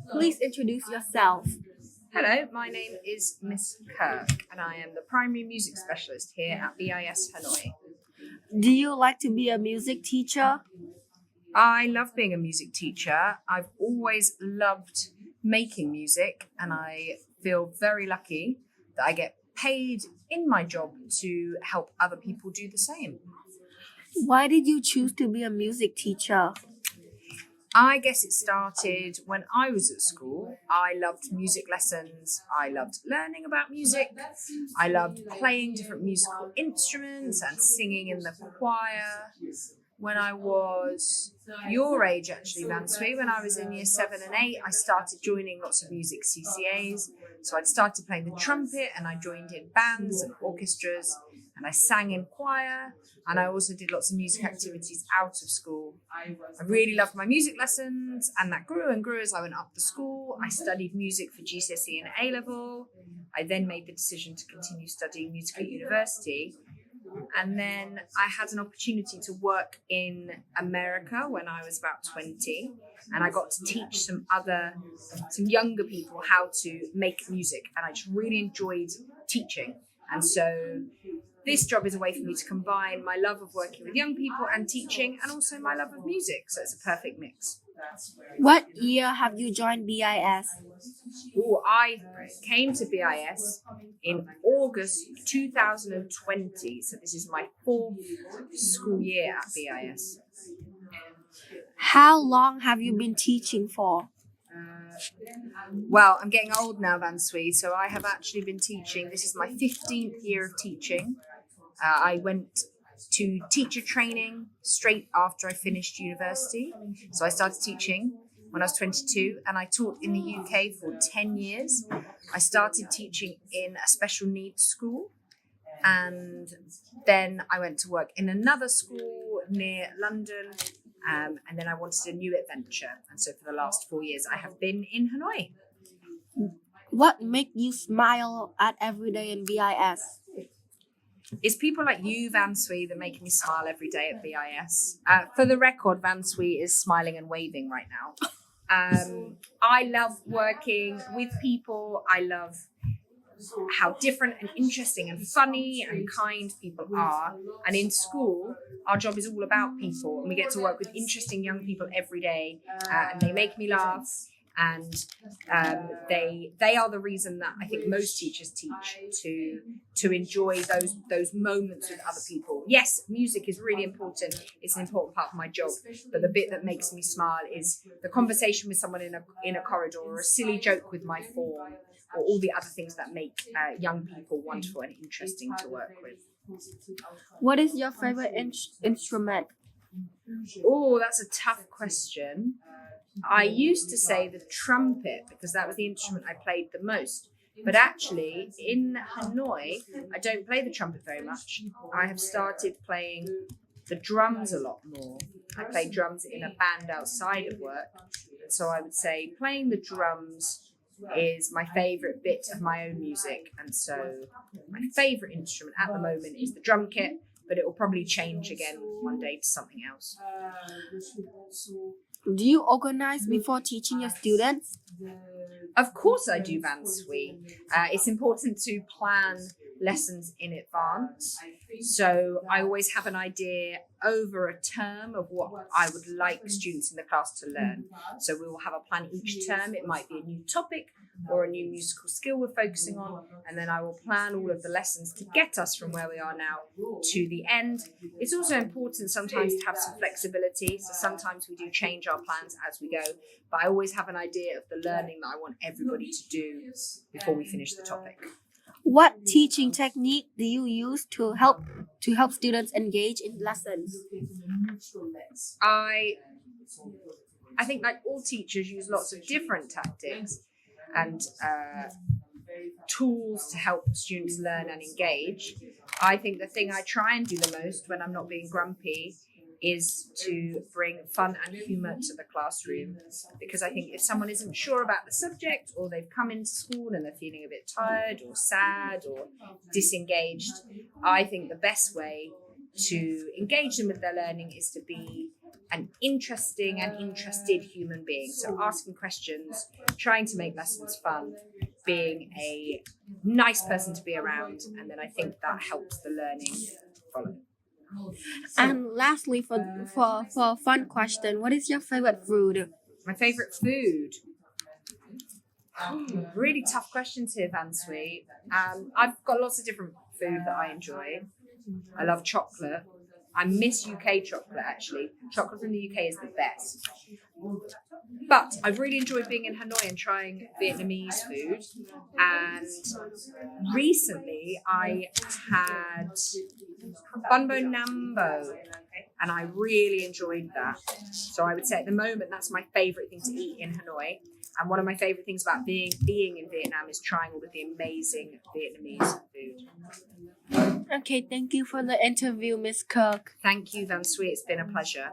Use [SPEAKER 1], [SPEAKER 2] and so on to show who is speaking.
[SPEAKER 1] Please introduce yourself.
[SPEAKER 2] Hello, my name is Miss Kirk and I am the primary music specialist here at BIS Hanoi.
[SPEAKER 1] Do you like to be a music teacher?
[SPEAKER 2] I love being a music teacher. I've always loved making music and I feel very lucky that I get paid in my job to help other people do the same.
[SPEAKER 1] Why did you choose to be a music teacher?
[SPEAKER 2] I guess it started when I was at school. I loved music lessons. I loved learning about music. I loved playing different musical instruments and singing in the choir. When I was your age, actually, Vansui, when I was in year 7 and 8, I started joining lots of music CCAs. So I'd started playing the trumpet and I joined in bands and orchestras and I sang in choir. And I also did lots of music activities out of school. I really loved my music lessons and that grew and grew as I went up the school. I studied music for GCSE and A-level. I then made the decision to continue studying music at university. And then I had an opportunity to work in America when I was about 20. And I got to teach some younger people how to make music. And I just really enjoyed teaching. And so this job is a way for me to combine my love of working with young people and teaching and also my love of music. So it's a perfect mix.
[SPEAKER 1] What year have you joined BIS?
[SPEAKER 2] I came to BIS in August 2020. So this is my 4th school year at BIS.
[SPEAKER 1] How long have you been teaching for?
[SPEAKER 2] Well, I'm getting old now, Vansui, so I have actually been teaching. This is my 15th year of teaching. I went to teacher training straight after I finished university. So I started teaching when I was 22 and I taught in the UK for 10 years. I started teaching in a special needs school and then I went to work in another school near London and then I wanted a new adventure. And so for the last 4 years, I have been in Hanoi.
[SPEAKER 1] What makes you smile at every day in BIS?
[SPEAKER 2] It's people like you, Vansui, that make me smile every day at BIS. For the record, Vansui is smiling and waving right now. I love working with people. I love how different and interesting and funny and kind people are. And in school, our job is all about people. And we get to work with interesting young people every day. And they make me laugh. And they are the reason that I think most teachers teach to enjoy those moments with other people. Yes, music is really important. It's an important part of my job. But the bit that makes me smile is the conversation with someone in a corridor, or a silly joke with my form, or all the other things that make young people wonderful and interesting to work with.
[SPEAKER 1] What is your favorite instrument?
[SPEAKER 2] Oh, that's a tough question. I used to say the trumpet because that was the instrument I played the most. But actually, in Hanoi, I don't play the trumpet very much. I have started playing the drums a lot more. I play drums in a band outside of work. So I would say playing the drums is my favourite bit of my own music. And so my favourite instrument at the moment is the drum kit, but it will probably change again one day to something else.
[SPEAKER 1] Do you organize before teaching your students?
[SPEAKER 2] Of course I do, Vansui. It's important to plan lessons in advance. So I always have an idea over a term of what I would like students in the class to learn. So we will have a plan each term. It might be a new topic or a new musical skill we're focusing on. And then I will plan all of the lessons to get us from where we are now to the end. It's also important sometimes to have some flexibility. So sometimes we do change our plans as we go. But I always have an idea of the learning that I want everybody to do before we finish the topic.
[SPEAKER 1] What teaching technique do you use to help students engage in lessons?
[SPEAKER 2] I think like all teachers use lots of different tactics and tools to help students learn and engage. I think the thing I try and do the most when I'm not being grumpy is to bring fun and humour to the classroom, because I think if someone isn't sure about the subject or they've come into school and they're feeling a bit tired or sad or disengaged, I think the best way to engage them with their learning is to be an interesting and interested human being. So asking questions, trying to make lessons fun, being a nice person to be around, and then I think that helps the learning follow.
[SPEAKER 1] And lastly, for a fun question, what is your favorite food?
[SPEAKER 2] My favourite food. Really tough questions here, Van Sweet. I've got lots of different food that I enjoy. I love chocolate. I miss UK chocolate, actually. Chocolate from the UK is the best. But I've really enjoyed being in Hanoi and trying Vietnamese food. And recently I had Bunbo Nambo, and I really enjoyed that. So I would say at the moment that's my favourite thing to eat in Hanoi. And one of my favourite things about being in Vietnam is trying all of the amazing Vietnamese food.
[SPEAKER 1] Okay, thank you for the interview, Miss Kirk.
[SPEAKER 2] Thank you, Van Sweet. It's been a pleasure.